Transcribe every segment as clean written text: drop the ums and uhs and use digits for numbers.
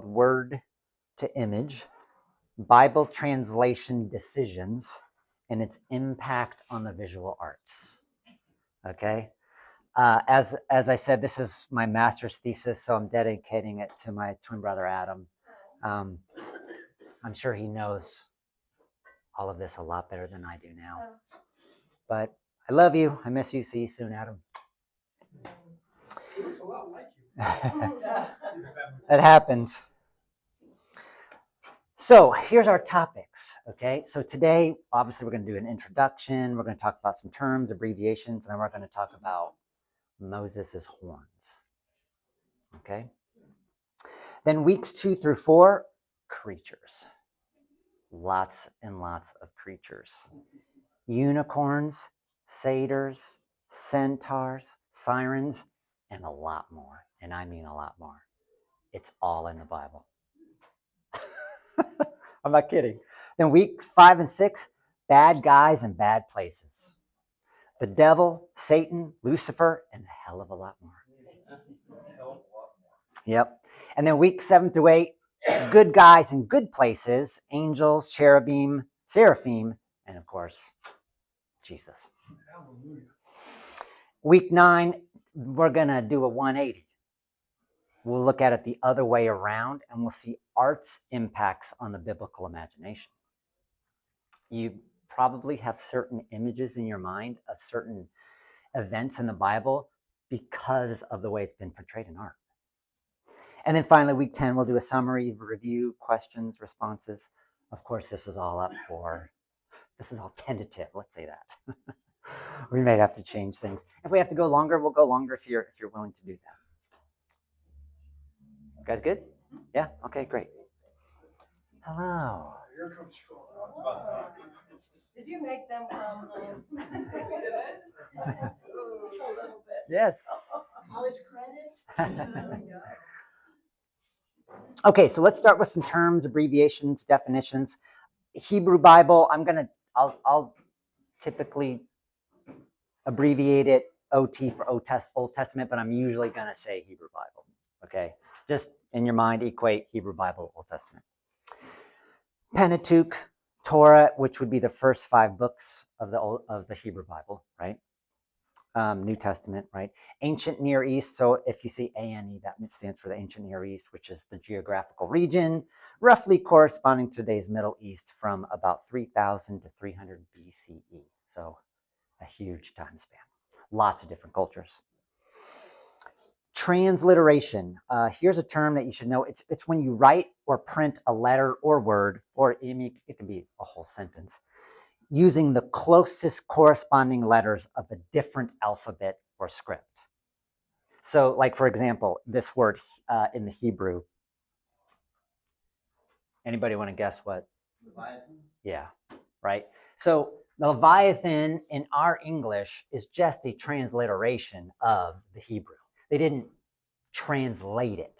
Word to Image, Bible Translation Decisions, and its Impact on the Visual Arts. Okay? As I said, this is my master's thesis, so I'm dedicating it to my twin brother, Adam. I'm sure he knows all of this a lot better than I do now. But I love you. I miss you. See you soon, Adam. He looks a lot like you. It happens. So here's our topics, okay? So today, obviously, we're going to do an introduction. We're going to talk about some terms, abbreviations, and then we're going to talk about Moses' horns, okay? Then weeks 2 through 4, creatures. Lots and lots of creatures. Unicorns, satyrs, centaurs, sirens, and a lot more. And I mean a lot more. It's all in the Bible. I'm not kidding. Then weeks 5 and 6, bad guys and bad places. The devil, Satan, Lucifer, and a hell of a lot more. Yep. And then weeks 7 through 8, good guys and good places, angels, cherubim, seraphim, and of course, Jesus. Hallelujah. Week 9, we're going to do a 180. We'll look at it the other way around, and we'll see art's impacts on the biblical imagination. You probably have certain images in your mind of certain events in the Bible because of the way it's been portrayed in art. And then finally, week 10, we'll do a summary, review, questions, responses. Of course, this is all tentative, let's say that. We may have to change things. If we have to go longer, we'll go longer if you're willing to do that. You guys good? Yeah? Okay, great. Hello. Here comes strong. Did you make them from a little bit? Yes. College credit? Okay, so let's start with some terms, abbreviations, definitions. Hebrew Bible, I'll typically abbreviate it OT for Old Testament, but I'm usually going to say Hebrew Bible. Okay, just in your mind, equate Hebrew Bible, Old Testament. Pentateuch, Torah, which would be the first 5 books of the Hebrew Bible, right? New Testament, right? Ancient Near East. So if you see ANE, that stands for the Ancient Near East, which is the geographical region, roughly corresponding to today's Middle East from about 3000 to 300 BCE. So a huge time span. Lots of different cultures. Transliteration. Here's a term that you should know. It's when you write or print a letter or word, or it can be a whole sentence, using the closest corresponding letters of a different alphabet or script. So, like, for example, this word in the Hebrew. Anybody want to guess what? Leviathan? Yeah, right? So, the Leviathan in our English is just a transliteration of the Hebrew. They didn't translate it.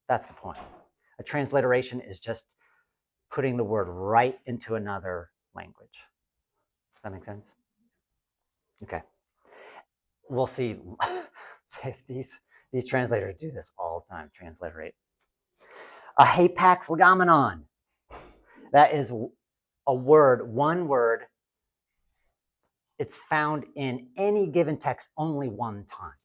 That's the point. A transliteration is just putting the word right into another language. Does that make sense? Okay. We'll see. These translators do this all the time, transliterate. A hapax legomenon. That is a word, one word. It's found in any given text only one time.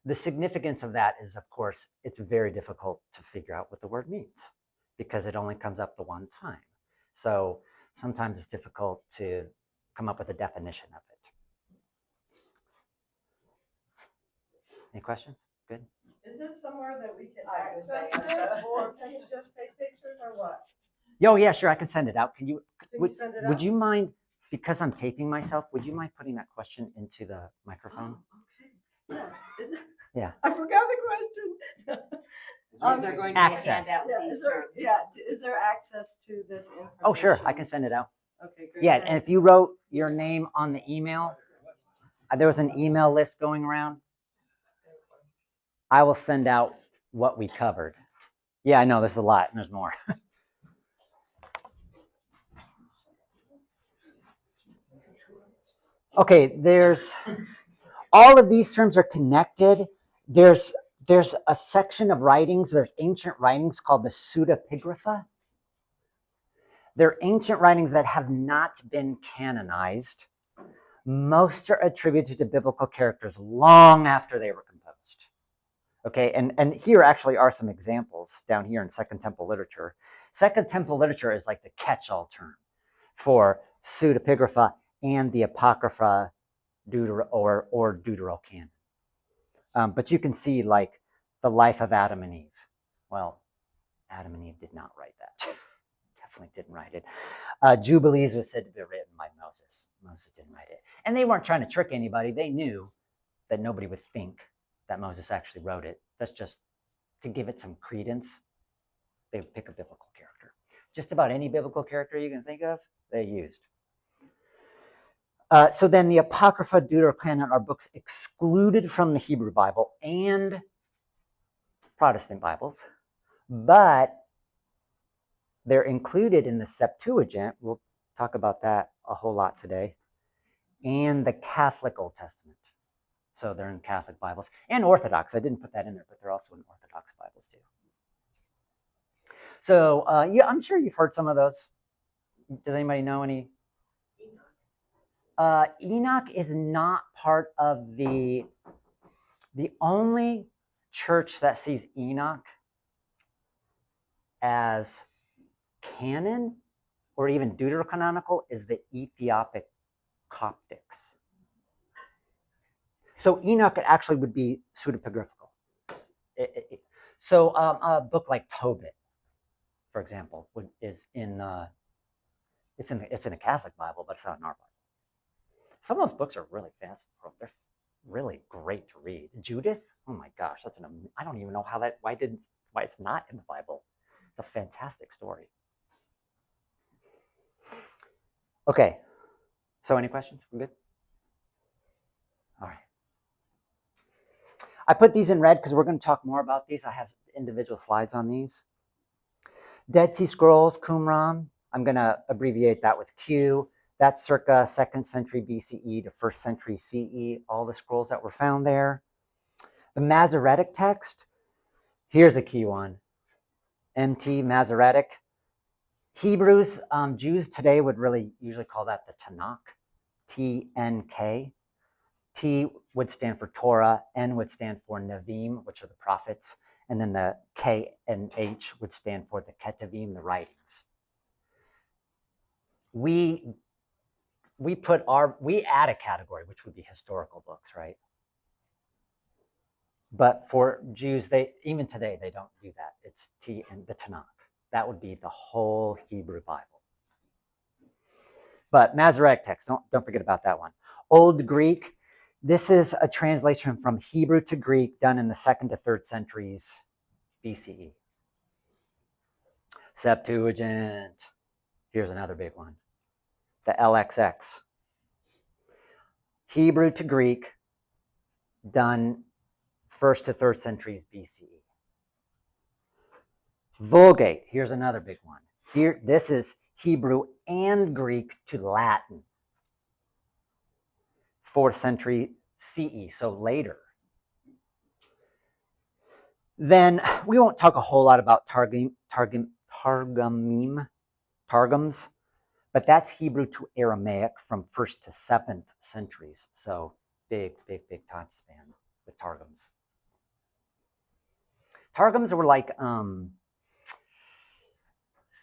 The significance of that is, of course, it's very difficult to figure out what the word means because it only comes up the one time. So sometimes it's difficult to come up with a definition of it. Any questions? Good. Is this somewhere that we can access it, or can you just take pictures, or what? Oh, yeah, sure, I can send it out. Can you send it Would out? you mind, because I'm taping myself, would you mind putting that question into the microphone? Oh, okay. Yes. Is it? Yeah. I forgot the question. These are going to be Access. handed out with Yeah, these terms. is there access to this information? Oh, sure, I can send it out. Okay, great. Yeah, and if you wrote your name on the email, there was an email list going around. I will send out what we covered. Yeah, I know, there's a lot, and there's more. Okay, all of these terms are connected. There's there's a section of writings, there's ancient writings called the pseudepigrapha. They're ancient writings that have not been canonized. Most are attributed to biblical characters long after they were composed. Okay, and here actually are some examples down here in Second Temple literature. Second Temple literature is like the catch-all term for pseudepigrapha and the Apocrypha or Deuterocanon. But you can see like the life of Adam and Eve. Well, Adam and Eve did not write that. Definitely didn't write it. Jubilees was said to be written by Moses. Moses didn't write it. And they weren't trying to trick anybody. They knew that nobody would think that Moses actually wrote it. That's just to give it some credence. They would pick a biblical character. Just about any biblical character you can think of, they used. So then the Apocrypha, Deuterocanon are books excluded from the Hebrew Bible and Protestant Bibles, but they're included in the Septuagint. We'll talk about that a whole lot today. And the Catholic Old Testament. So they're in Catholic Bibles and Orthodox. I didn't put that in there, but they're also in Orthodox Bibles too. So yeah, I'm sure you've heard some of those. Does anybody know any? Enoch is not part of the only church that sees Enoch as canon or even deuterocanonical is the Ethiopic Coptics. So Enoch actually would be pseudepigraphical. So a book like Tobit, for example, is in it's in a Catholic Bible, but it's not in our Bible. Some of those books are really fast. They're really great to read. Judith, oh my gosh, I don't even know why it's not in the Bible. It's a fantastic story. Okay, so any questions? We good? All right. I put these in red because we're going to talk more about these. I have individual slides on these. Dead Sea Scrolls, Qumran. I'm going to abbreviate that with Q. That's circa 2nd century BCE to 1st century CE, all the scrolls that were found there. The Masoretic text, here's a key one. MT, Masoretic. Hebrews, Jews today would really usually call that the Tanakh, TNK. T would stand for Torah, N would stand for Nevi'im, which are the prophets, and then the K and H would stand for the Ketuvim, the writings. We add a category, which would be historical books, right? But for Jews, even today, they don't do that. It's T and the Tanakh. That would be the whole Hebrew Bible. But Masoretic text, don't forget about that one. Old Greek, this is a translation from Hebrew to Greek done in the 2nd to 3rd centuries BCE. Septuagint, here's another big one. The LXX. Hebrew to Greek, done 1st to 3rd centuries BCE. Vulgate, here's another big one. Here, this is Hebrew and Greek to Latin. 4th century CE, so later. Then we won't talk a whole lot about Targums, but that's Hebrew to Aramaic from 1st to 7th centuries. So big time span with Targums. Targums were like,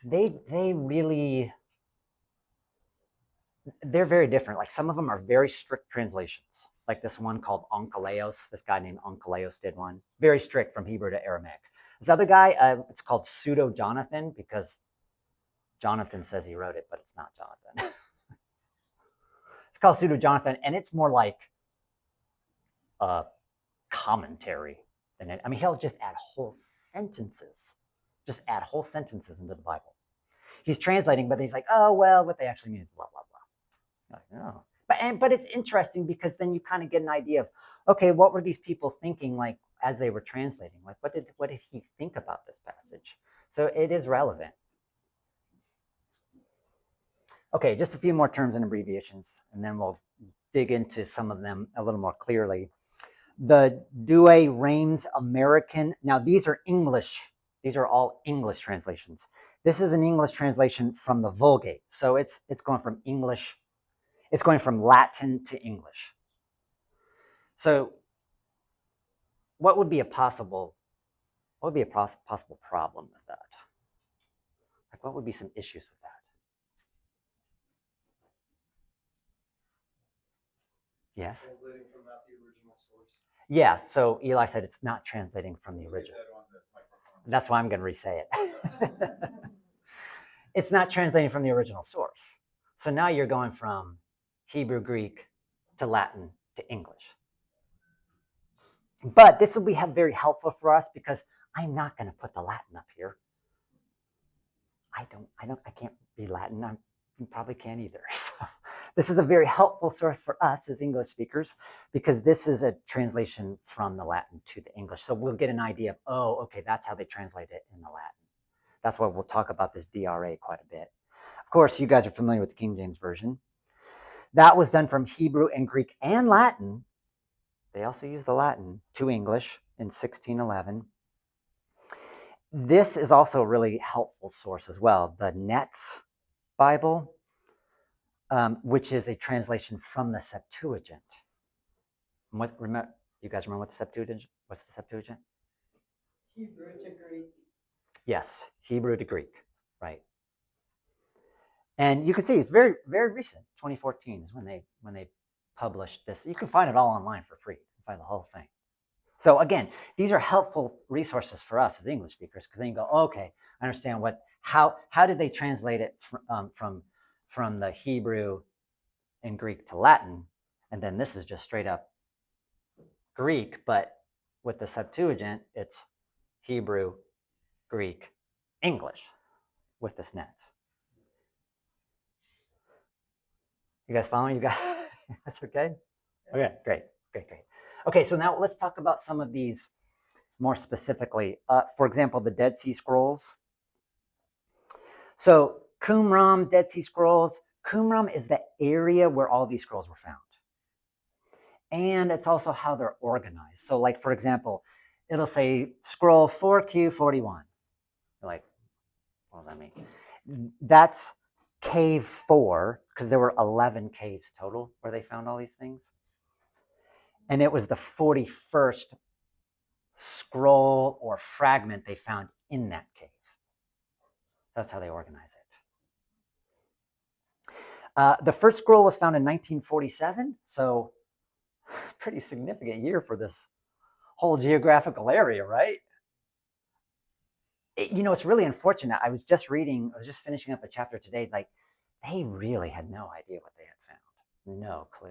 they're very different. Like some of them are very strict translations. Like this one called Onkelos. This guy named Onkelos did one. Very strict from Hebrew to Aramaic. This other guy, it's called Pseudo-Jonathan because Jonathan says he wrote it, but it's not Jonathan. It's called Pseudo-Jonathan, and it's more like a commentary than it. I mean, he'll just add whole sentences. Just add whole sentences into the Bible. He's translating, but he's like, oh, well, what they actually mean is blah, blah, blah. Like, oh. But it's interesting because then you kind of get an idea of, okay, what were these people thinking like as they were translating? Like, what did he think about this passage? So it is relevant. Okay, just a few more terms and abbreviations, and then we'll dig into some of them a little more clearly. the Douay Rheims American. Now, these are English. These are all English translations. This is an English translation from the Vulgate. So it's going from English, it's going from Latin to English. So what would be a possible problem with that? Like, what would be some issues with that? Yes? Translating from not the original source. Yeah, so Eli said it's not translating from the original. That's why I'm going to re-say it. It's not translating from the original source. So now you're going from Hebrew, Greek to Latin to English. But this will be very helpful for us because I'm not going to put the Latin up here. I can't be Latin. You probably can't either. This is a very helpful source for us as English speakers because this is a translation from the Latin to the English. So we'll get an idea of, oh, okay, that's how they translate it in the Latin. That's why we'll talk about this DRA quite a bit. Of course, you guys are familiar with the King James Version. That was done from Hebrew and Greek and Latin. They also used the Latin to English in 1611. This is also a really helpful source as well. The Netz Bible, which is a translation from the Septuagint. You guys remember what the Septuagint? What's the Septuagint? Hebrew to Greek. Yes, Hebrew to Greek, right? And you can see it's very, very recent. 2014 is when they published this. You can find it all online for free. You can find the whole thing. So again, these are helpful resources for us as English speakers because then you go, oh, okay, I understand how did they translate it from the Hebrew and Greek to Latin, and then this is just straight up Greek, but with the Septuagint, it's Hebrew, Greek, English with this Netz. You guys following? You guys, that's okay? Okay, great. Okay, so now let's talk about some of these more specifically. For example, the Dead Sea Scrolls. So Qumran, Dead Sea Scrolls. Qumran is the area where all these scrolls were found. And it's also how they're organized. So like, for example, it'll say scroll 4Q41. You're like, what does that mean? That's cave 4, because there were 11 caves total where they found all these things. And it was the 41st scroll or fragment they found in that cave. That's how they organize it. The first scroll was found in 1947, so pretty significant year for this whole geographical area, right? It's really unfortunate. I was just finishing up a chapter today. Like, they really had no idea what they had found. No clue.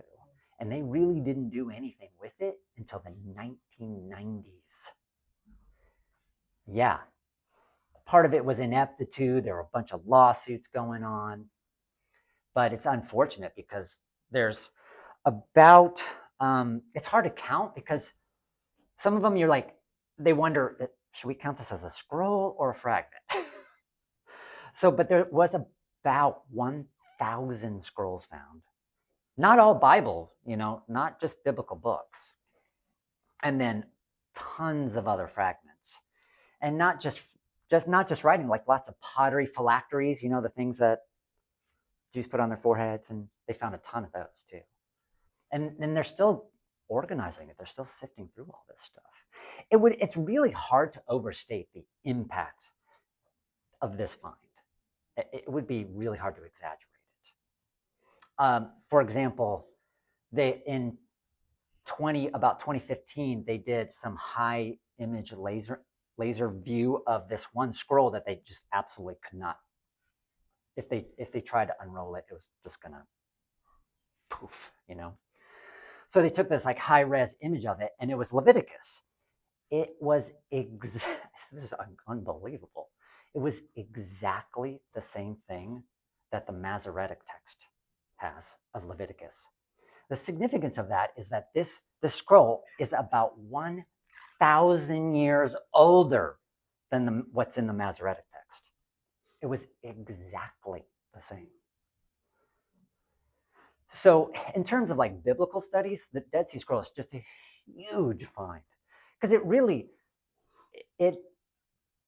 And they really didn't do anything with it until the 1990s. Yeah. Part of it was ineptitude. There were a bunch of lawsuits going on. But it's unfortunate because there's about, it's hard to count because some of them you're like, they wonder, should we count this as a scroll or a fragment? So, but there was about 1,000 scrolls found. Not all Bible, not just biblical books. And then tons of other fragments. And not just writing, like lots of pottery, phylacteries, the things that Jews put on their foreheads, and they found a ton of those too. And they're still organizing it. They're still sifting through all this stuff. It's really hard to overstate the impact of this find. It would be really hard to exaggerate it. For example, in about 2015, they did some high image laser view of this one scroll that they just absolutely could not. If they tried to unroll it, it was just gonna poof, So they took this like high res image of it, and it was Leviticus. It was this is unbelievable. It was exactly the same thing that the Masoretic text has of Leviticus. The significance of that is that this scroll is about 1,000 years older than what's in the Masoretic text. It was exactly the same. So in terms of like biblical studies, the Dead Sea Scrolls is just a huge find because it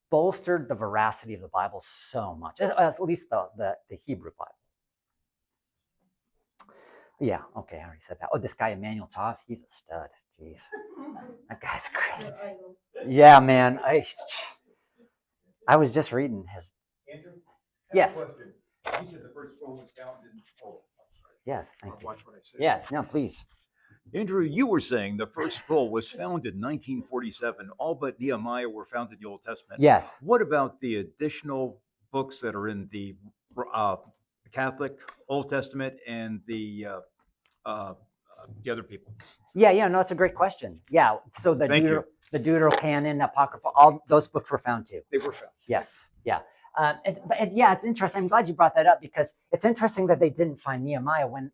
bolstered the veracity of the Bible so much, at least the Hebrew Bible. Yeah, okay, I already said that. Oh, this guy Emmanuel Todd, he's a stud. Jeez, that guy's crazy. Yeah, man. I was just reading his. Andrew? Yes. Question. You said the first scroll was found in. Oh, Yes, thank you. watch what I say. Yes, no, please. Andrew, you were saying the first scroll was found in 1947. All but Nehemiah were found in the Old Testament. Yes. What about the additional books that are in the Catholic Old Testament and the other people? Yeah, no, that's a great question. Yeah, so the Thank you. Deuterocanon, Apocrypha, all those books were found too. They were found. Yes, yeah. Yeah, it's interesting. I'm glad you brought that up because it's interesting that they didn't find Nehemiah when.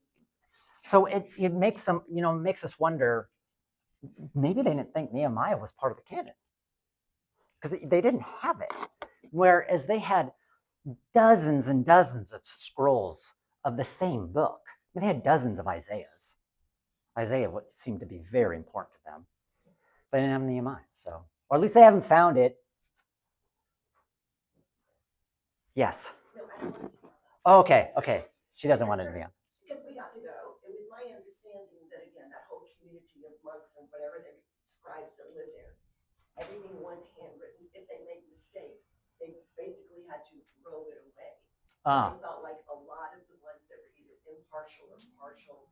So it makes them, makes us wonder. Maybe they didn't think Nehemiah was part of the canon because they didn't have it. Whereas they had dozens and dozens of scrolls of the same book. They had dozens of Isaiahs. Isaiah what seemed to be very important to them. But they didn't have Nehemiah, so, or at least they haven't found it. Yes. No, I don't want to. Okay. She doesn't want it to be on. Because we got to go. It was my understanding that, again, that whole community of monks and whatever, they scribes that lived there, everything was handwritten. If they made mistakes, they basically had to throw it away. I felt like a lot of the ones that were either impartial or partial,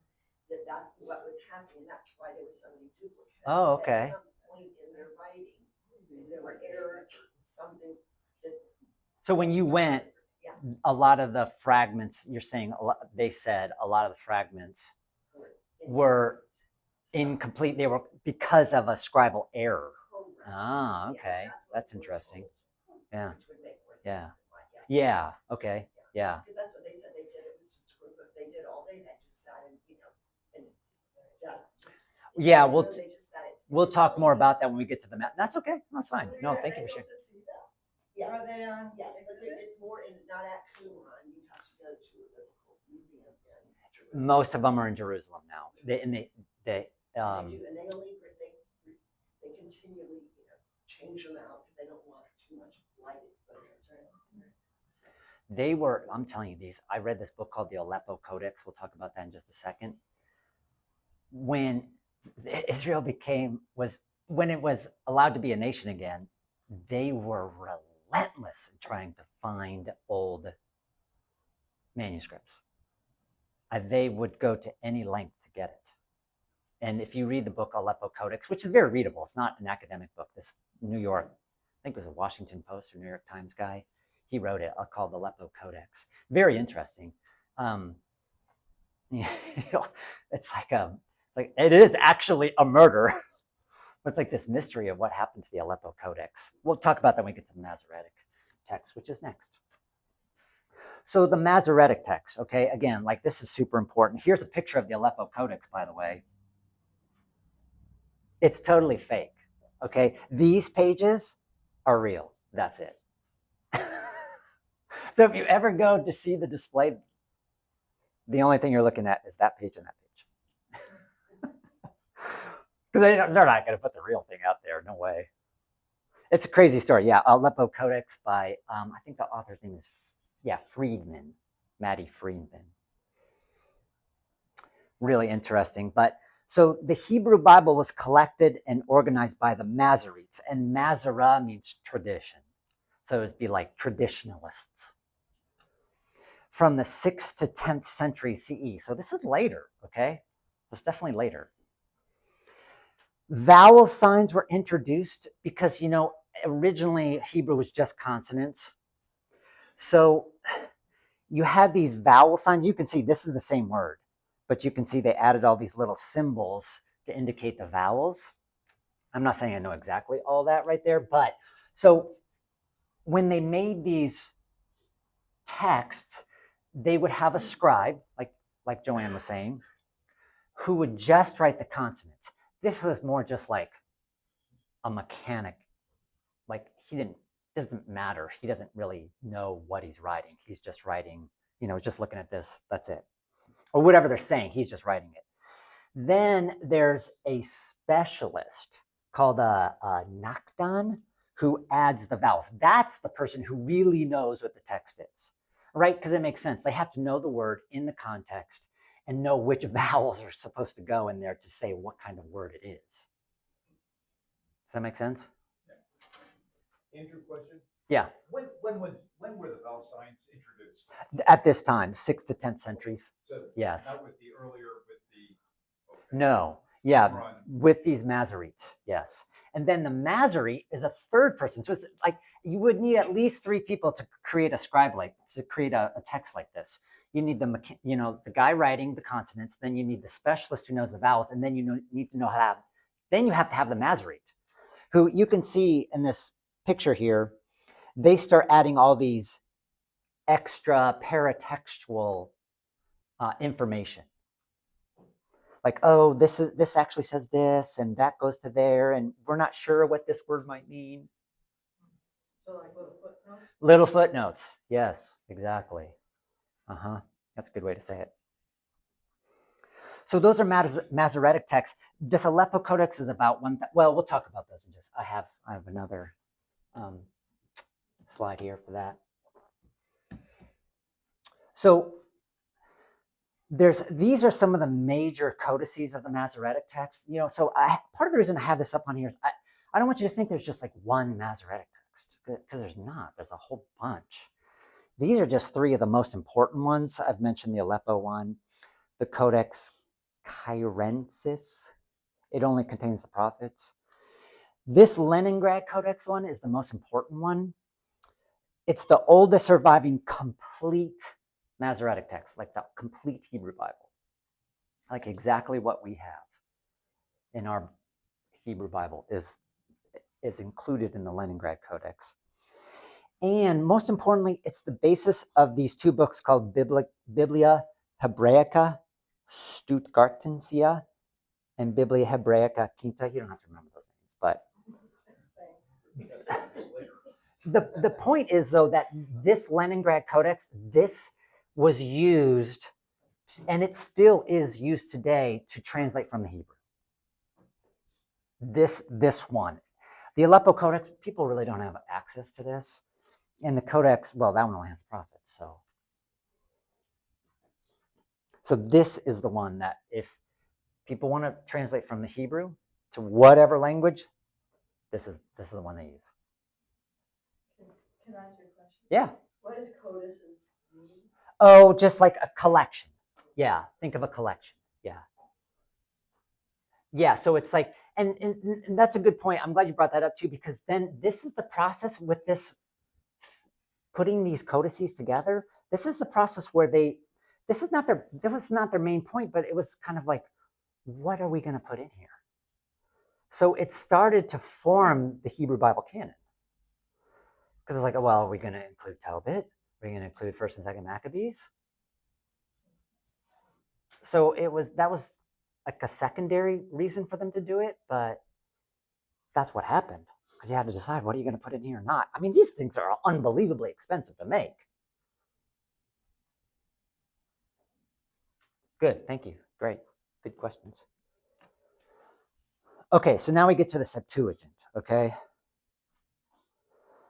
that's what was happening. That's why there were so many duplicates. Oh, okay. At some point in their writing, there were errors, something that. So when you went, Yes. a lot of the fragments, you're saying, they said a lot of the fragments were incomplete. They were because of a scribal error. Ah, okay. That's interesting. Yeah. Yeah. Okay. Yeah. Because that's what they said they did. It was just a group of, they did all day. They just sat and, and just. Yeah, they just sat it. we'll talk more about that when we get to the map. That's okay. That's fine. No, thank you for sharing. Yes. Are they on? Yes, but it's more in, not at Qumran. You have to go to a biblical museum in Jerusalem. Most of them are in Jerusalem now. They They do, and they only, they continually, change them out because they don't want too much light exposure. they were, I'm telling you these, I read this book called the Aleppo Codex. We'll talk about that in just a second. When Israel when it was allowed to be a nation again, they were relentless in trying to find old manuscripts. They would go to any length to get it. And if you read the book Aleppo Codex, which is very readable, it's not an academic book. This New York, I think it was a Washington Post or New York Times guy, he wrote it called Aleppo Codex. Very interesting. It's like it is actually a murder. It's like this mystery of what happened to the Aleppo Codex. We'll talk about that when we get to the Masoretic text, which is next. So the Masoretic text, okay, again, like this is super important. Here's a picture of the Aleppo Codex, by the way. It's totally fake, okay? These pages are real. That's it. So if you ever go to see the display, the only thing you're looking at is that page and that page. Because they're not going to put the real thing out there. No way. It's a crazy story. Yeah, Aleppo Codex by, I think the author's name is, Friedman, Maddie Friedman. Really interesting. But so the Hebrew Bible was collected and organized by the Masoretes, and Masorah means tradition. So it'd be like traditionalists. From the 6th to 10th century CE. So this is later, okay? It's definitely later. Vowel signs were introduced because, originally Hebrew was just consonants. So you had these vowel signs. You can see this is the same word, but you can see they added all these little symbols to indicate the vowels. I'm not saying I know exactly all that right there, but so when they made these texts, they would have a scribe, like Joanne was saying, who would just write the consonants. This was more just like a mechanic. Like doesn't matter. He doesn't really know what he's writing. He's just writing, just looking at this, that's it. Or whatever they're saying, he's just writing it. Then there's a specialist called a Nakdan who adds the vowels. That's the person who really knows what the text is, right? Because it makes sense. They have to know the word in the context and know which vowels are supposed to go in there to say what kind of word it is. Does that make sense? Andrew, question? Yeah. When were the vowel signs introduced? At this time, 6th to 10th centuries. So Yes. not with the earlier, with the. Okay. No. Yeah. Run. With these Masoretes. Yes. And then the Masorete is a third person. So it's like you would need at least 3 people to create a scribe to create a text like this. You need the guy writing the consonants, then you need the specialist who knows the vowels, and then you need to know how to then you have to have the Masorete, who you can see in this picture here. They start adding all these extra paratextual information. Like, oh, this actually says this, and that goes to there, and we're not sure what this word might mean. So like little footnotes? Little footnotes. Yes, exactly. That's a good way to say it. So those are Masoretic texts. This Aleppo Codex is about one. Well, we'll talk about those in just. I have another slide here for that. So these are some of the major codices of the Masoretic text. So part of the reason I have this up on here is I don't want you to think there's just like one Masoretic text, because there's not. There's a whole bunch. These are just 3 of the most important ones. I've mentioned the Aleppo one, the Codex Kyrensis. It only contains the prophets. This Leningrad Codex one is the most important one. It's the oldest surviving complete Masoretic text, like the complete Hebrew Bible, like exactly what we have in our Hebrew Bible is included in the Leningrad Codex. And most importantly, it's the basis of these 2 books called Biblia Hebraica Stuttgartensia and Biblia Hebraica Quinta. You don't have to remember those names, but the point is, though, that this Leningrad Codex, this was used, and it still is used today, to translate from the Hebrew. This one. The Aleppo Codex, people really don't have access to this. And the Codex, well, that one only has prophets. So this is the one that if people want to translate from the Hebrew to whatever language, this is the one they use. Can I ask you a question? Yeah. What does codices mean? Oh, just like a collection. Yeah, think of a collection. Yeah, so it's like, and that's a good point. I'm glad you brought that up too, because then this is the process with this, putting these codices together. This is the process where that was not their main point, but it was kind of like, what are we going to put in here? So it started to form the Hebrew Bible canon. Because it's like, well, are we going to include Tobit? Are we going to include 1st and 2nd Maccabees? So that was like a secondary reason for them to do it, but that's what happened, because you had to decide, what are you going to put in here or not? I mean, these things are unbelievably expensive to make. Good, thank you. Great, good questions. Okay, so now we get to the Septuagint, okay?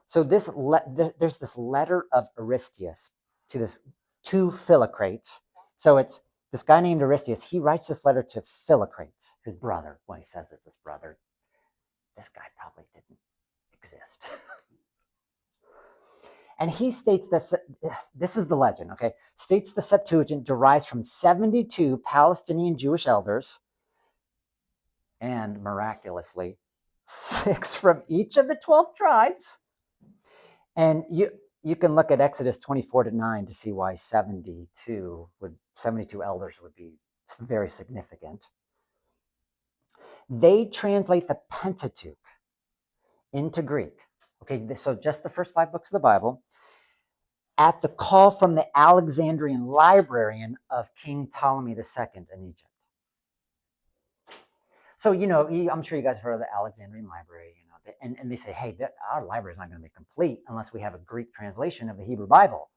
So there's this letter of Aristeas to Philocrates. So it's this guy named Aristeas. He writes this letter to Philocrates, his brother. Well, he says it's his brother. This guy probably didn't exist. And he states this is the legend, okay? States the Septuagint derives from 72 Palestinian Jewish elders, and miraculously, 6 from each of the 12 tribes. And you can look at Exodus 24-9 to see why 72 elders would be very significant. They translate the Pentateuch into Greek. Okay, so just the first 5 books of the Bible, at the call from the Alexandrian librarian of King Ptolemy II in Egypt. So, I'm sure you guys have heard of the Alexandrian library, and they say, hey, our library is not going to be complete unless we have a Greek translation of the Hebrew Bible.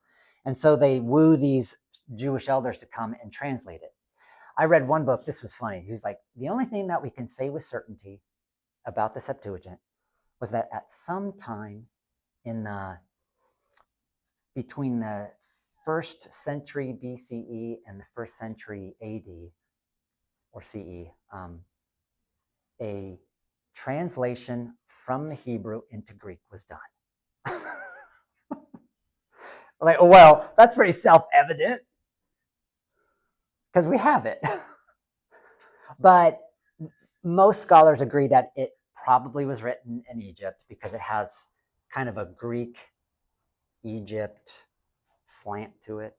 And so they woo these Jewish elders to come and translate it. I read one book, this was funny. He was like, the only thing that we can say with certainty about the Septuagint was that at some time in the between the first century BCE and the first century AD or CE, a translation from the Hebrew into Greek was done. Like, well, that's pretty self-evident because we have it. But most scholars agree that it probably was written in Egypt because it has kind of a Greek Egypt slant to it.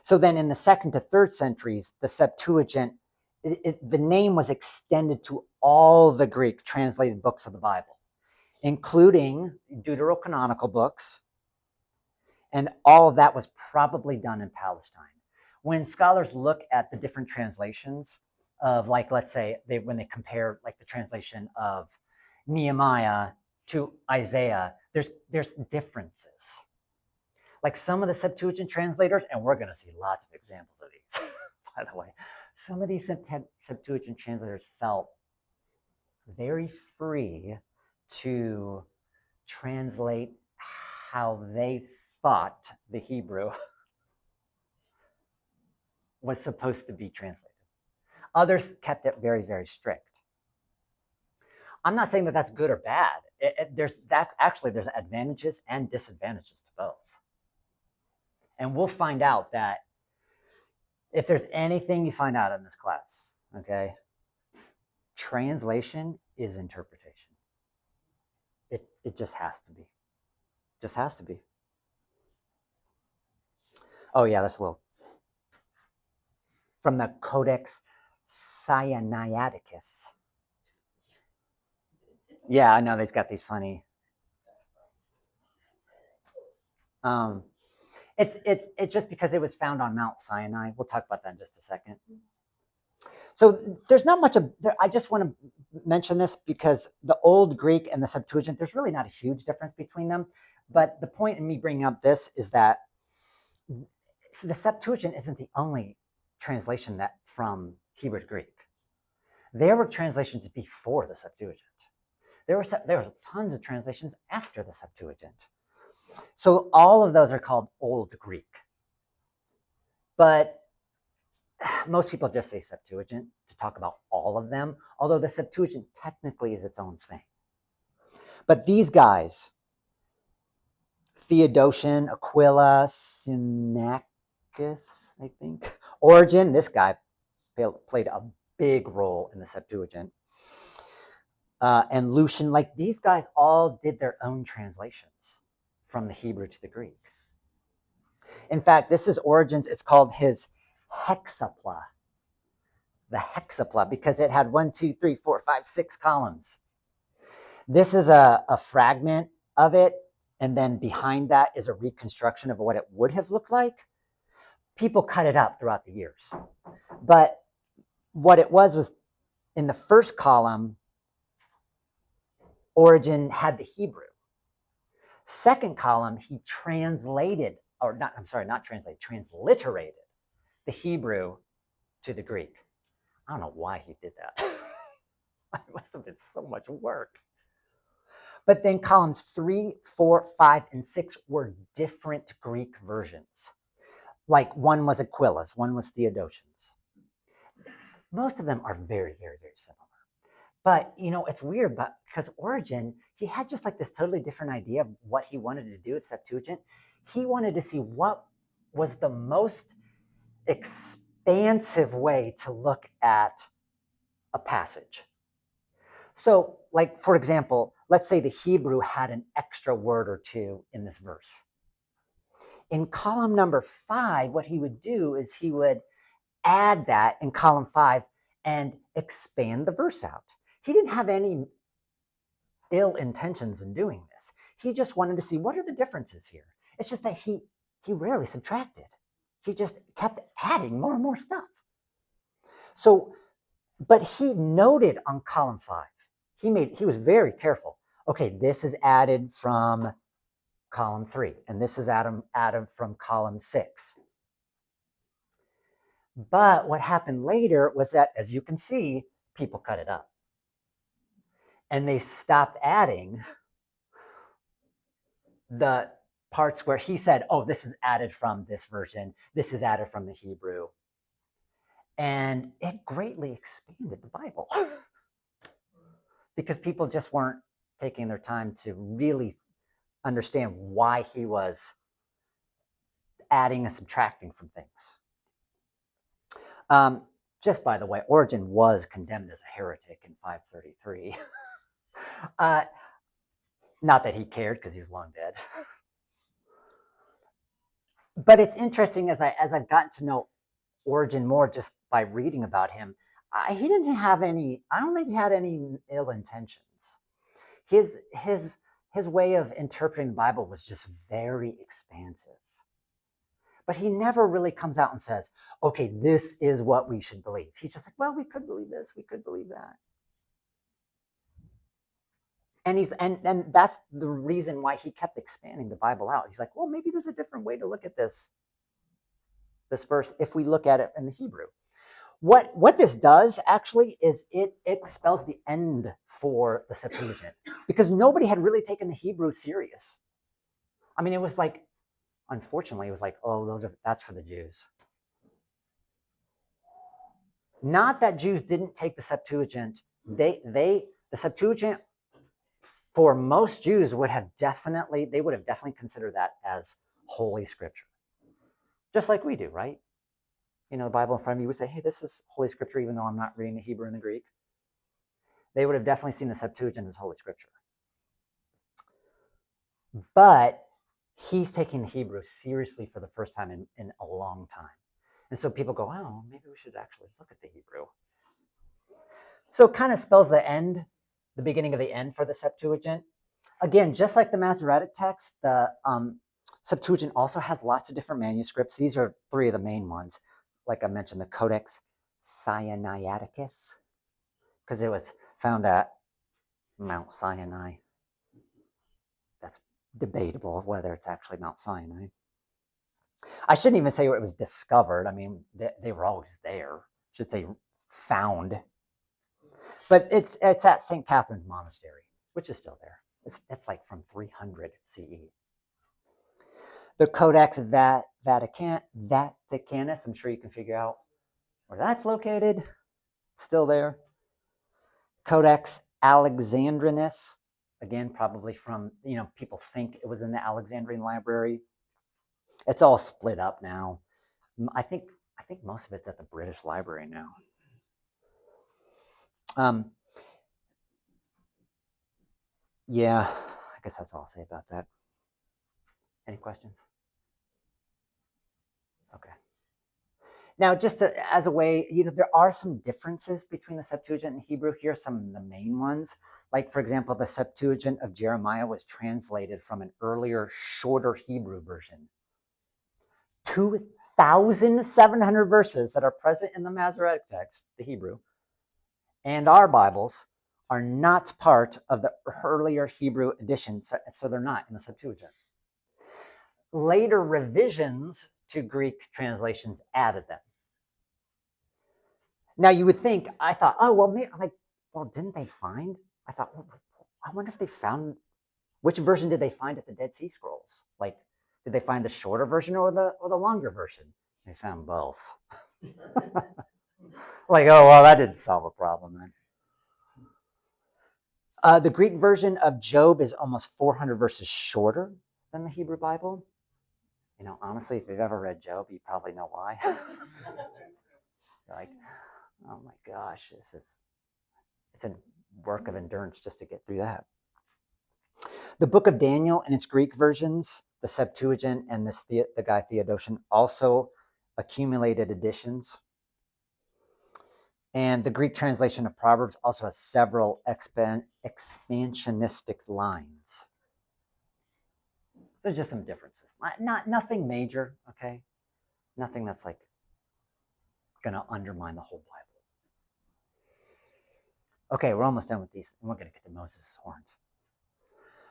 So then in the 2nd to 3rd centuries, the Septuagint, the name was extended to all the Greek translated books of the Bible, including deuterocanonical books, and all of that was probably done in Palestine. When scholars look at the different translations of, like, let's say, when they compare like the translation of Nehemiah to Isaiah, there's differences. Like some of the Septuagint translators, and we're going to see lots of examples of these, by the way, some of these Septuagint translators felt very free to translate how they thought the Hebrew was supposed to be translated. Others kept it very, very strict. I'm not saying that that's good or bad. There's advantages and disadvantages to both. And we'll find out that if there's anything you find out in this class, okay, translation is interpretation. It just has to be. Just has to be. Oh yeah, that's a little. From the Codex Sinaiticus. Yeah, I know they've got these funny. It's just because it was found on Mount Sinai. We'll talk about that in just a second. So there's not much of. I just want to mention this because the Old Greek and the Septuagint, there's really not a huge difference between them. But the point in me bringing up this is that the Septuagint isn't the only translation that from Hebrew to Greek. There were translations before the Septuagint. There were tons of translations after the Septuagint. So all of those are called Old Greek. But most people just say Septuagint to talk about all of them, although the Septuagint technically is its own thing. But these guys, Theodotion, Aquila, Symmachus, I think, Origen, this guy played a big role in the Septuagint. And Lucian, like these guys all did their own translations from the Hebrew to the Greek. In fact, this is Origen's, it's called his Hexapla. The Hexapla, because it had 1, 2, 3, 4, 5, 6 columns. This is a fragment of it, and then behind that is a reconstruction of what it would have looked like. People cut it up throughout the years. But what it was in the first column, Origen had the Hebrew. Second column, he transliterated the Hebrew to the Greek. I don't know why he did that. It must have been so much work. But then columns 3, 4, 5, and 6 were different Greek versions. Like one was Aquila's, one was Theodosian's. Most of them are very, very, very similar. But, it's weird, but because Origen, he had just like this totally different idea of what he wanted to do at Septuagint. He wanted to see what was the most expansive way to look at a passage. So, like, for example, let's say the Hebrew had an extra word or two in this verse. In column number 5, what he would do is he would add that in column 5 and expand the verse out. He didn't have any ill intentions in doing this. He just wanted to see what are the differences here. It's just that he rarely subtracted. He just kept adding more and more stuff. So, but he noted on column 5, he was very careful. Okay, this is added from column 3, and this is added from column 6. But what happened later was that, as you can see, people cut it up. And they stopped adding the parts where he said, oh, this is added from this version, this is added from the Hebrew. And it greatly expanded the Bible because people just weren't taking their time to really understand why he was adding and subtracting from things. Just by the way, Origen was condemned as a heretic in 533. Not that he cared because he was long dead. But it's interesting as I've gotten to know Origen more just by reading about him, he didn't have any, I don't think he had any ill intentions. His way of interpreting the Bible was just very expansive. But he never really comes out and says, okay, this is what we should believe. He's just like, well, we could believe this, we could believe that. And that's the reason why he kept expanding the Bible out. He's like, well, maybe there's a different way to look at this verse if we look at it in the Hebrew. What this does actually is it spells the end for the Septuagint because nobody had really taken the Hebrew serious. I mean, it was like, unfortunately, it was like, oh, that's for the Jews. Not that Jews didn't take the Septuagint. The Septuagint, for most Jews, would have definitely considered that as Holy Scripture. Just like we do, right? You know, the Bible in front of you would say, hey, this is Holy Scripture, even though I'm not reading the Hebrew and the Greek. They would have definitely seen the Septuagint as Holy Scripture. But he's taking the Hebrew seriously for the first time in a long time. And so people go, oh, maybe we should actually look at the Hebrew. So it kind of spells the beginning of the end for the Septuagint. Again, just like the Masoretic text, the Septuagint also has lots of different manuscripts. These are three of the main ones. Like I mentioned, the Codex Sinaiticus, because it was found at Mount Sinai. That's debatable whether it's actually Mount Sinai. I shouldn't even say it was discovered. I mean, they were always there. I should say found. But it's at St. Catherine's Monastery, which is still there. It's like from 300 CE. The Codex Vaticanus, I'm sure you can figure out where that's located. It's still there. Codex Alexandrinus, again, probably from, people think it was in the Alexandrian library. It's all split up now. I think most of it's at the British Library now. Yeah, I guess that's all I'll say about that. Any questions? Okay. Now, just as a way, there are some differences between the Septuagint and Hebrew here, some of the main ones. Like, for example, the Septuagint of Jeremiah was translated from an earlier, shorter Hebrew version. 2,700 verses that are present in the Masoretic text, the Hebrew, and our Bibles are not part of the earlier Hebrew edition, so they're not in the Septuagint. Later revisions to Greek translations added them. Now you would think, I thought, oh, well, maybe, didn't they find? I thought, well, I wonder if they found, which version did they find at the Dead Sea Scrolls? Like, did they find the shorter version or the longer version? They found both. Like, oh, well, that didn't solve a problem then. The Greek version of Job is almost 400 verses shorter than the Hebrew Bible. Honestly, if you've ever read Job, you probably know why. Like, oh my gosh, it's a work of endurance just to get through that. The book of Daniel and its Greek versions, the Septuagint and the guy Theodotion, also accumulated editions. And the Greek translation of Proverbs also has several expansionistic lines. There's just some differences. Nothing major, okay? Nothing that's like going to undermine the whole Bible. Okay, we're almost done with these, and we're going to get to Moses' horns.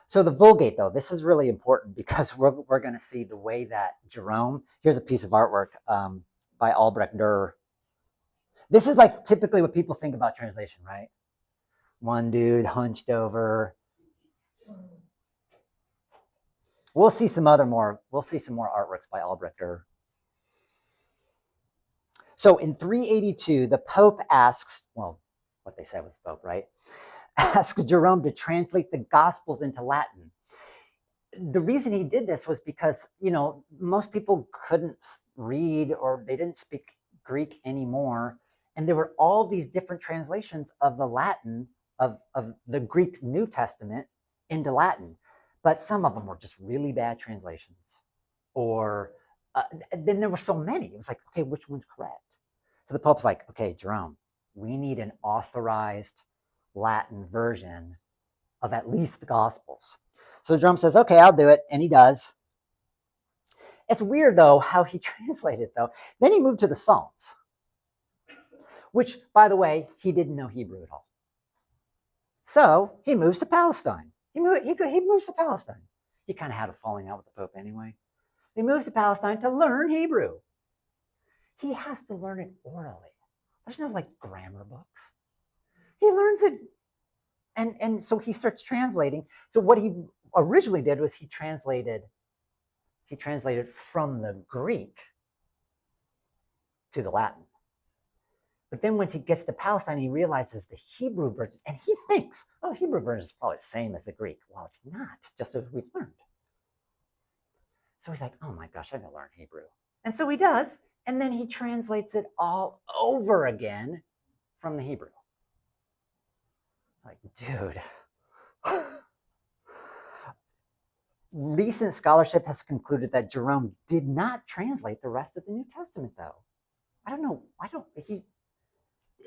So the Vulgate, though, this is really important because we're going to see the way that Jerome, here's a piece of artwork by Albrecht Dürer. This is like typically what people think about translation, right? One dude hunched over. We'll see some more artworks by Albrecht Dürer. So in 382, the Pope asks, well, what they said was the Pope, right? Asks Jerome to translate the Gospels into Latin. The reason he did this was because, most people couldn't read or they didn't speak Greek anymore. And there were all these different translations of the Latin, of the Greek New Testament into Latin. But some of them were just really bad translations. Or then there were so many. It was like, okay, which one's correct? So the Pope's like, okay, Jerome, we need an authorized Latin version of at least the Gospels. So Jerome says, okay, I'll do it. And he does. It's weird, though, how he translated, though. Then he moved to the Psalms, which, by the way, he didn't know Hebrew at all. So he moves to Palestine. He moves to Palestine. He kind of had a falling out with the Pope anyway. He moves to Palestine to learn Hebrew. He has to learn it orally. There's no grammar books. He learns it. And so he starts translating. So what he originally did was he translated from the Greek to the Latin. But then once he gets to Palestine, he realizes the Hebrew version, and he thinks, oh, the Hebrew version is probably the same as the Greek. Well, it's not, just as we've learned. So he's like, oh my gosh, I gotta learn Hebrew. And so he does, and then he translates it all over again from the Hebrew. Like, dude. Recent scholarship has concluded that Jerome did not translate the rest of the New Testament, though.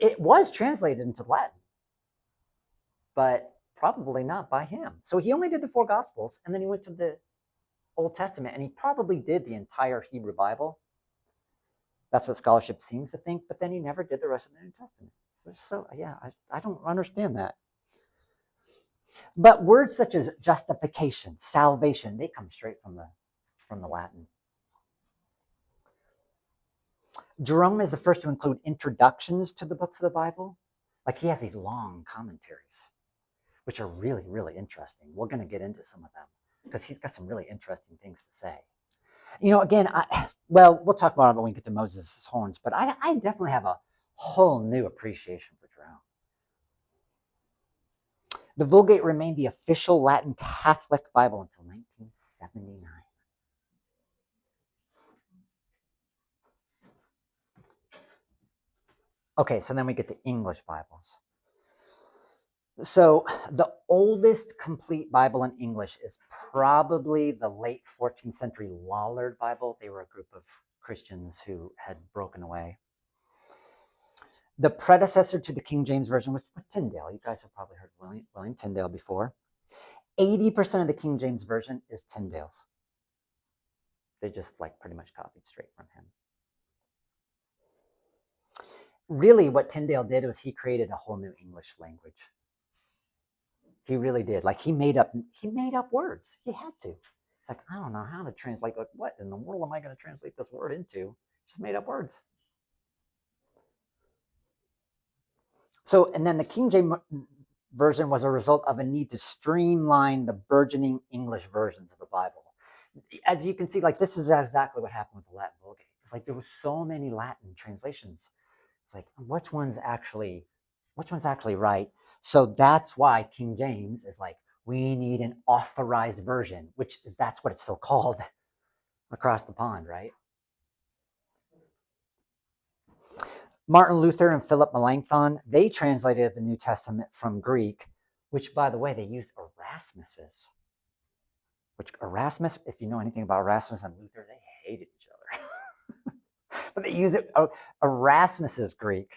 It was translated into Latin, but probably not by him. So he only did the 4 Gospels, and then he went to the Old Testament, and he probably did the entire Hebrew Bible. That's what scholarship seems to think, but then he never did the rest of the New Testament. So yeah, I don't understand that. But words such as justification, salvation, they come straight from the Latin. Jerome is the first to include introductions to the books of the Bible. Like he has these long commentaries, which are really, really interesting. We're going to get into some of them because he's got some really interesting things to say. Again, we'll talk about it when we get to Moses' horns, but I definitely have a whole new appreciation for Jerome. The Vulgate remained the official Latin Catholic Bible until 1979. Okay, so then we get to English Bibles. So the oldest complete Bible in English is probably the late 14th century Lollard Bible. They were a group of Christians who had broken away. The predecessor to the King James Version was Tyndale. You guys have probably heard William Tyndale before. 80% of the King James Version is Tyndale's. They just pretty much copied straight from him. Really, what Tyndale did was he created a whole new English language. He really did. He made up words. He had to. It's I don't know how to translate. What in the world am I going to translate this word into? Just made up words. So, and then the King James Version was a result of a need to streamline the burgeoning English versions of the Bible. As you can see, this is exactly what happened with the Latin Vulgate. It's there were so many Latin translations. It's which one's actually right? So that's why King James is we need an authorized version, that's what it's still called across the pond, right? Martin Luther and Philip Melanchthon, they translated the New Testament from Greek, which, by the way, they used Erasmus's. Which Erasmus, if you know anything about Erasmus and Luther, they hated each other. But they used Erasmus's Greek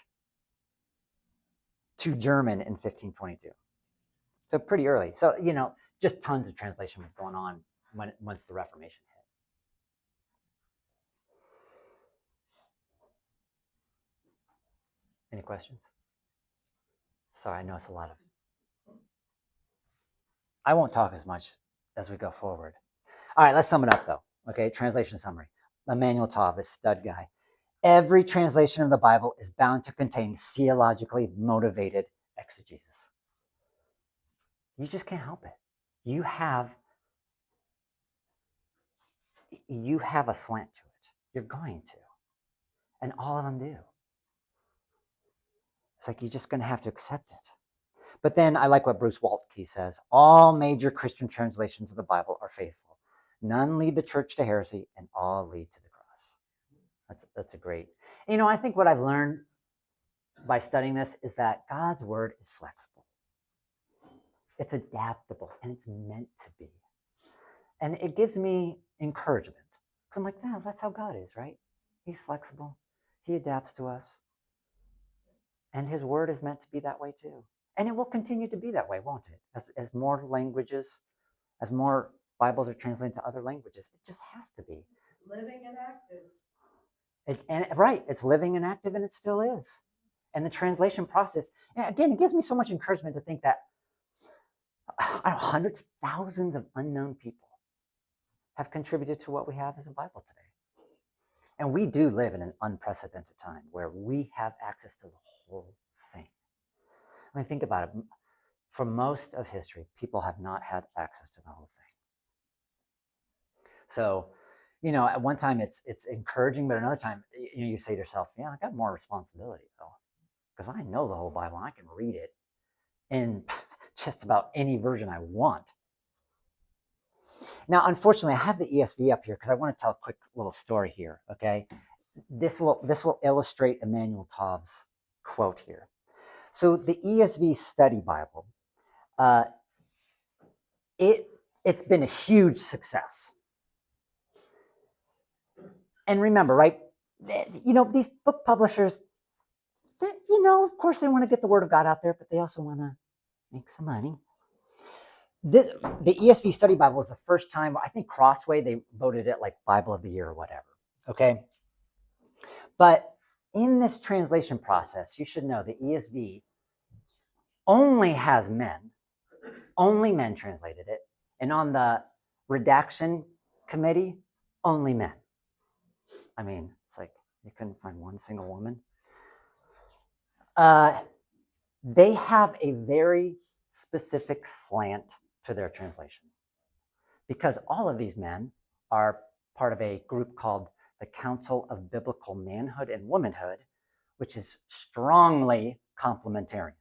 to German in 1522. So pretty early. So, just tons of translation was going on once the Reformation hit. Any questions? Sorry, I know it's a lot of... I won't talk as much as we go forward. All right, let's sum it up, though. Okay, translation summary. Emmanuel Taw, this stud guy. Every translation of the Bible is bound to contain theologically motivated exegesis. You just can't help it. You have a slant to it. You're going to. And all of them do. It's like you're just going to have to accept it. But then I like what Bruce Waltke says. All major Christian translations of the Bible are faithful. None lead the church to heresy, and all lead to the cross. That's a great. I think what I've learned by studying this is that God's word is flexible. It's adaptable, and it's meant to be. And it gives me encouragement. Because I'm like, no, that's how God is, right? He's flexible. He adapts to us. And his word is meant to be that way too. And it will continue to be that way, won't it? As more languages, as more Bibles are translated to other languages, it just has to be. Living and active. Right, it's living and active, and it still is. And the translation process, and again, it gives me so much encouragement to think that hundreds, thousands of unknown people have contributed to what we have as a Bible today. And we do live in an unprecedented time where we have access to the whole thing. I mean, think about it. For most of history, people have not had access to the whole thing. So, at one time it's encouraging, but another time, you say to yourself, yeah, I got more responsibility though, because I know the whole Bible and I can read it in just about any version I want. Now, unfortunately, I have the ESV up here because I want to tell a quick little story here, okay? This will illustrate Emmanuel Tov's quote here. So the ESV Study Bible, it's been a huge success. And remember, right, these book publishers, of course they want to get the word of God out there, but they also want to make some money. The ESV Study Bible was the first time, I think Crossway, they voted it like Bible of the Year or whatever, okay? But in this translation process, you should know the ESV only has men. Only men translated it. And on the redaction committee, only men. I mean, it's like you couldn't find one single woman. They have a very specific slant to their translation because all of these men are part of a group called the Council of Biblical Manhood and Womanhood, which is strongly complementarian.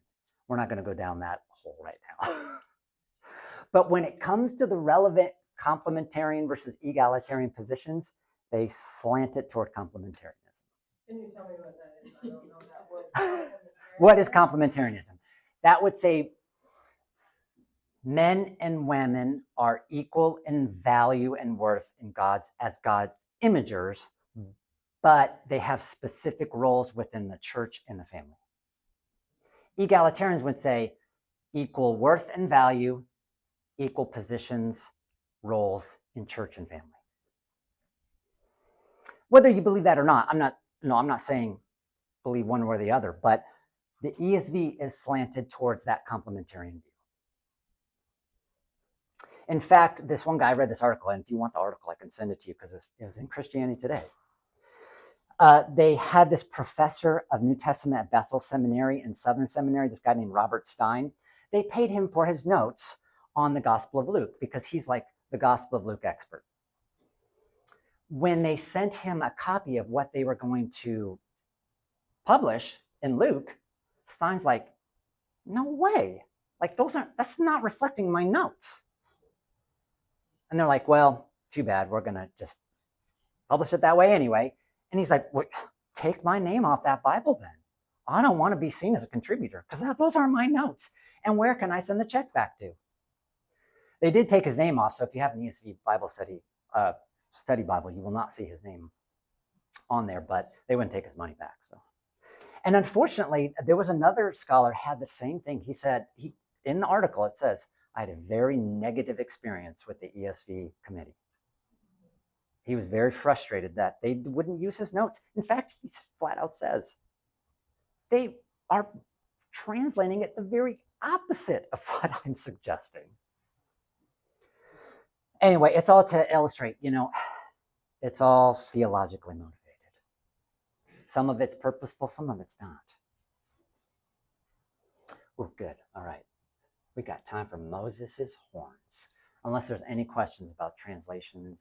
We're not going to go down that hole right now. But when it comes to the relevant complementarian versus egalitarian positions, they slant it toward complementarianism. Can you tell me what that is? I don't know that word. What is complementarianism? That would say men and women are equal in value and worth in God's imagers, but they have specific roles within the church and the family. Egalitarians would say equal worth and value, equal positions, roles in church and family. Whether you believe that or not, I'm not saying believe one or the other, but the ESV is slanted towards that complementarian view. In fact, this one guy read this article, and if you want the article, I can send it to you because it was in Christianity Today. They had this professor of New Testament at Bethel Seminary and Southern Seminary, this guy named Robert Stein. They paid him for his notes on the Gospel of Luke because he's like the Gospel of Luke expert. When they sent him a copy of what they were going to publish in Luke, Stein's like, no way. Like that's not reflecting my notes. And they're like, well, too bad. We're going to just publish it that way anyway. And he's like, well, take my name off that Bible then. I don't want to be seen as a contributor because those are my notes. And where can I send the check back to? They did take his name off. So if you have an ESV Bible study Bible, you will not see his name on there, but they wouldn't take his money back. So, and unfortunately, there was another scholar had the same thing. He said, in the article, it says, I had a very negative experience with the ESV committee. He was very frustrated that they wouldn't use his notes. In fact, he flat out says, they are translating it the very opposite of what I'm suggesting. Anyway, it's all to illustrate, it's all theologically motivated. Some of it's purposeful, some of it's not. Oh, good. All right. We got time for Moses' horns. Unless there's any questions about translations,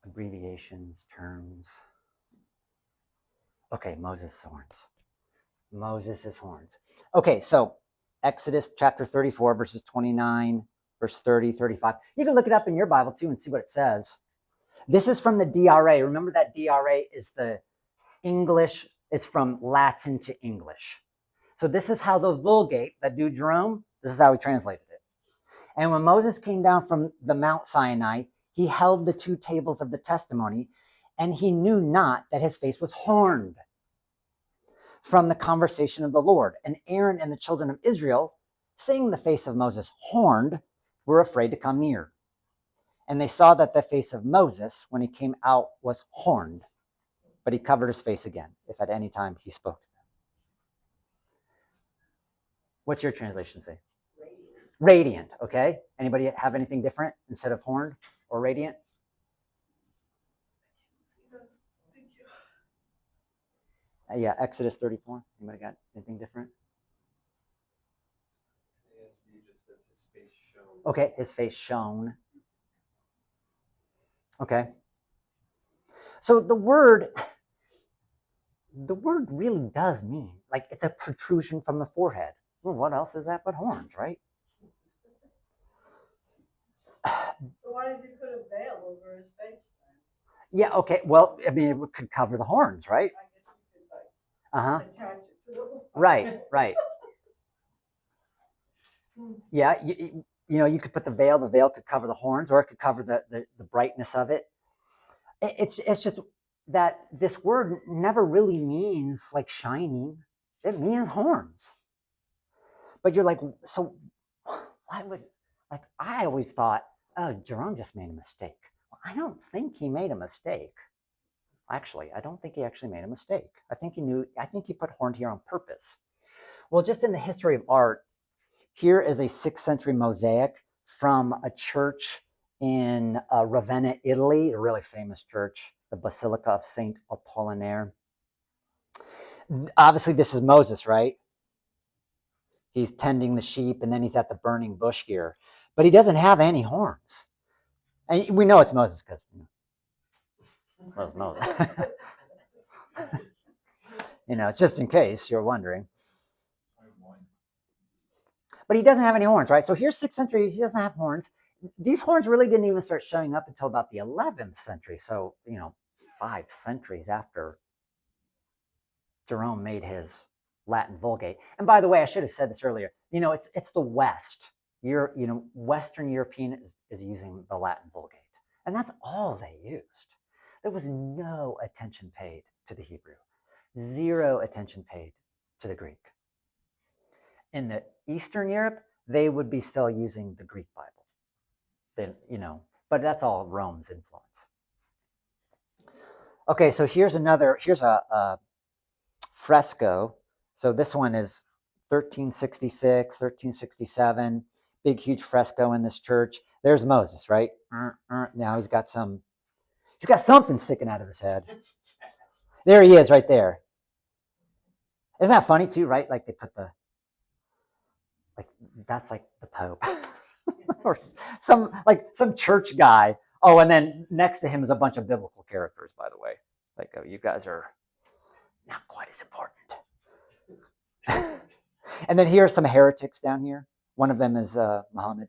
abbreviations, terms. Okay, Moses' horns. Moses' horns. Okay, so Exodus chapter 34, verses 29, verse 30, 35. You can look it up in your Bible too and see what it says. This is from the DRA. Remember that DRA is the English, it's from Latin to English. So this is how the Vulgate, that dude Jerome, this is how he translated it. And when Moses came down from the Mount Sinai, he held the two tables of the testimony, and he knew not that his face was horned from the conversation of the Lord. And Aaron and the children of Israel, seeing the face of Moses horned, were afraid to come near. And they saw that the face of Moses, when he came out, was horned, but he covered his face again, if at any time he spoke to them. What's your translation say? Radiant, okay? Anybody have anything different instead of horned or radiant? Yeah, Exodus 34. Anybody got anything different? ASB just says his face shone. Okay, his face shone. Okay. So the word really does mean, like, it's a protrusion from the forehead. Well, what else is that but horns, right? So why does he put a veil over his face then? Yeah, okay. Well, I mean, it could cover the horns, right? I guess you could like Uh-huh. attach it to the. Right, right. Yeah, you know, you could put the veil could cover the horns, or it could cover the brightness of it. It's just that this word never really means like shining. It means horns. But you're like, so why would, like, I always thought, oh, Jerome just made a mistake. Well, I don't think he made a mistake. Actually, I don't think he actually made a mistake. I think he put horned here on purpose. Well, just in the history of art, here is a 6th century mosaic from a church in Ravenna, Italy, a really famous church, the Basilica of Saint Apollinaire. Obviously, this is Moses, right? He's tending the sheep, and then he's at the burning bush here. But he doesn't have any horns. And we know it's Moses because, well, it's Moses. You know, just in case you're wondering. But he doesn't have any horns, right? So here's 6th century, he doesn't have horns. These horns really didn't even start showing up until about the 11th century. So, 5 centuries after Jerome made his Latin Vulgate. And by the way, I should have said this earlier. It's the West. Western European is using the Latin Vulgate. And that's all they used. There was no attention paid to the Hebrew. 0 attention paid to the Greek. In the Eastern Europe, they would be still using the Greek Bible. But that's all Rome's influence. Okay, so here's a fresco. So this one is 1366, 1367, big, huge fresco in this church. There's Moses, right? Now he's got something sticking out of his head. There he is right there. Isn't that funny too, right? Like they put that's like the Pope or some church guy. Oh, and then next to him is a bunch of biblical characters, by the way. Like, oh, you guys are not quite as important. And then here are some heretics down here. One of them is Muhammad.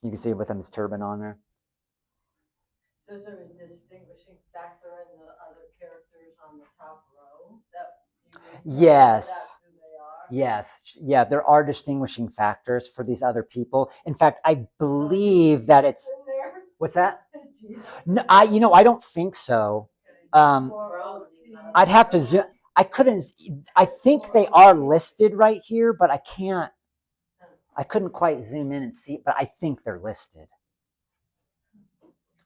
You can see with his turban on there. So is there a distinguishing factor in the other characters on the top row that you would know Yes. that's who they are? Yes. Yeah, there are distinguishing factors for these other people. In fact, I believe that it's... In there? What's that? Jesus. No, I don't think so. I'd have to zoom. I think they are listed right here, but I couldn't quite zoom in and see, but I think they're listed.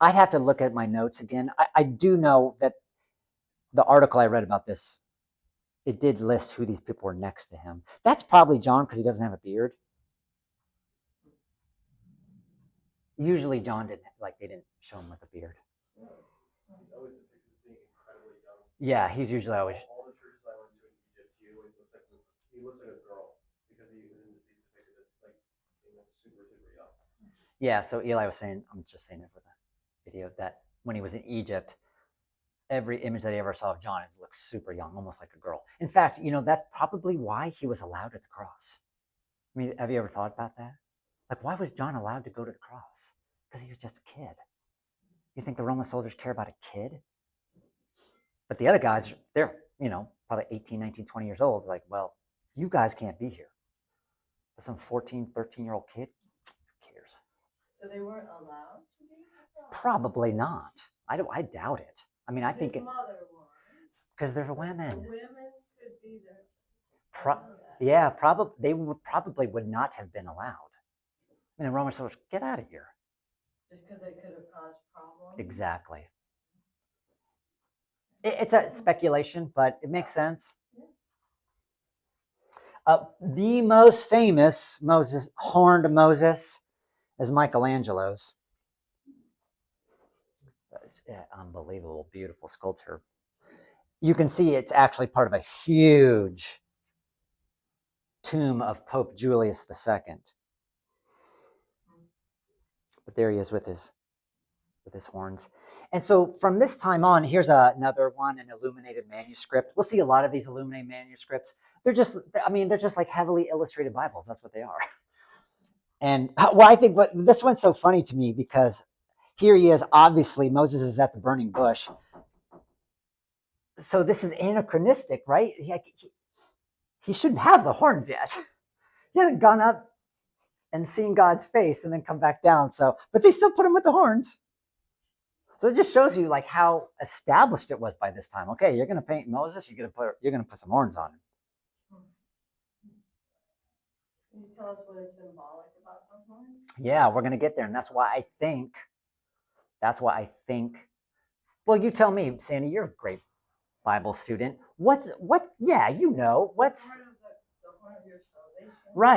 I'd have to look at my notes again. I do know that the article I read about this, it did list who these people were next to him. That's probably John because he doesn't have a beard. Usually John they didn't show him with a beard. He's always depicted as being incredibly young. Yeah, he's usually always. All the churches I went to in Egypt, he always looks like a girl because he's depicted as like being like super young. Yeah, so Eli was saying, I'm just saying it for the video, that when he was in Egypt, every image that he ever saw of John looks super young, almost like a girl. In fact, that's probably why he was allowed at the cross. I mean, have you ever thought about that? Like, why was John allowed to go to the cross? Because he was just a kid. You think the Roman soldiers care about a kid? But the other guys, they're, probably 18, 19, 20 years old. Like, well, you guys can't be here. But some 14, 13-year-old kid, who cares? So they weren't allowed to be? Probably not. I doubt it. I mean, I think His it, mother was. because they're The women. women could be there. Yeah, probably they probably would not have been allowed. I mean, the Roman soldiers, get out of here. Just because they could have caused problems? Exactly. It's a speculation, but it makes sense. The most famous horned Moses is Michelangelo's. Unbelievable, beautiful sculpture. You can see it's actually part of a huge tomb of Pope Julius II. But there he is with his horns. And so from this time on, here's another one, an illuminated manuscript. We'll see a lot of these illuminated manuscripts. They're just like heavily illustrated Bibles. That's what they are. And I think this one's so funny to me because here he is. Obviously, Moses is at the burning bush. So this is anachronistic, right? He shouldn't have the horns yet. He hasn't gone up and seen God's face and then come back down. So, but they still put him with the horns. So it just shows you like how established it was by this time. Okay, you're going to paint Moses. You're going to put some horns on him. Can you tell us what is symbolic about the horns? Yeah, we're going to get there, and that's why I think. Well, you tell me, Sandy. You're a great Bible student. What's? Yeah, what's Part of the horn of your salvation. right?